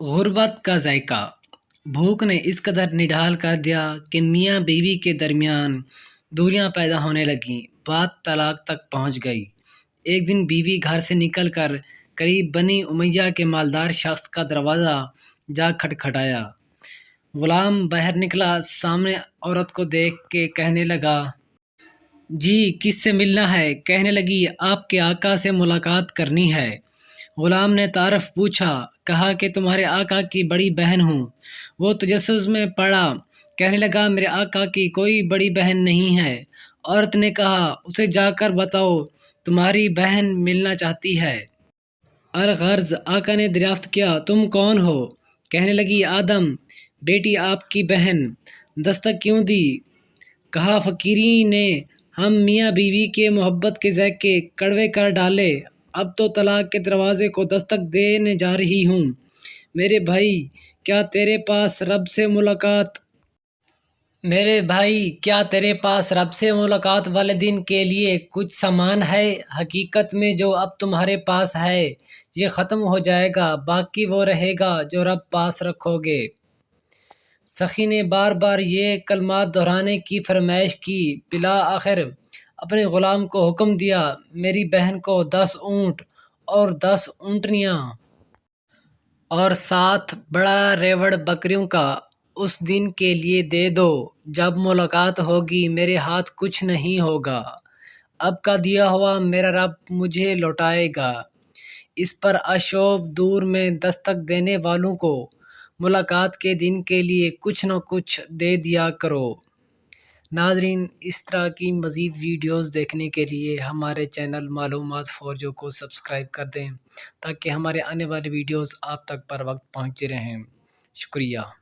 غربت کا ذائقہ۔ بھوک نے اس قدر نڈھال کر دیا کہ میاں بیوی کے درمیان دوریاں پیدا ہونے لگیں، بات طلاق تک پہنچ گئی۔ ایک دن بیوی گھر سے نکل کر قریب بنی امیہ کے مالدار شخص کا دروازہ جا کھٹکھٹایا۔ غلام باہر نکلا، سامنے عورت کو دیکھ کے کہنے لگا، جی کس سے ملنا ہے؟ کہنے لگی، آپ کے آقا سے ملاقات کرنی ہے۔ غلام نے تعارف پوچھا، کہا کہ تمہارے آقا کی بڑی بہن ہوں۔ وہ تجسس میں پڑا، کہنے لگا، میرے آقا کی کوئی بڑی بہن نہیں ہے۔ عورت نے کہا، اسے جا کر بتاؤ تمہاری بہن ملنا چاہتی ہے۔ الغرض آقا نے دریافت کیا، تم کون ہو؟ کہنے لگی، آدم بیٹی آپ کی بہن۔ دستک کیوں دی؟ کہا، فقیری نے ہم میاں بیوی کے محبت کے ذائقے کڑوے کر ڈالے، اب تو طلاق کے دروازے کو دستک دینے جا رہی ہوں۔ میرے بھائی کیا تیرے پاس رب سے ملاقات والے دن کے لیے کچھ سامان ہے؟ حقیقت میں جو اب تمہارے پاس ہے یہ ختم ہو جائے گا، باقی وہ رہے گا جو رب پاس رکھو گے۔ سخی نے بار بار یہ کلمات دہرانے کی فرمائش کی، بالآخر اپنے غلام کو حکم دیا، میری بہن کو 10 اونٹ اور 10 اونٹنیاں اور 7 بڑا ریوڑ بکریوں کا اس دن کے لیے دے دو جب ملاقات ہوگی، میرے ہاتھ کچھ نہیں ہوگا، اب کا دیا ہوا میرا رب مجھے لوٹائے گا۔ اس پر اشوب دور میں دستک دینے والوں کو ملاقات کے دن کے لیے کچھ نہ کچھ دے دیا کرو۔ ناظرین، اس طرح کی مزید ویڈیوز دیکھنے کے لیے ہمارے چینل معلومات فور جو کو سبسکرائب کر دیں تاکہ ہمارے آنے والے ویڈیوز آپ تک پر وقت پہنچتے رہیں۔ شکریہ۔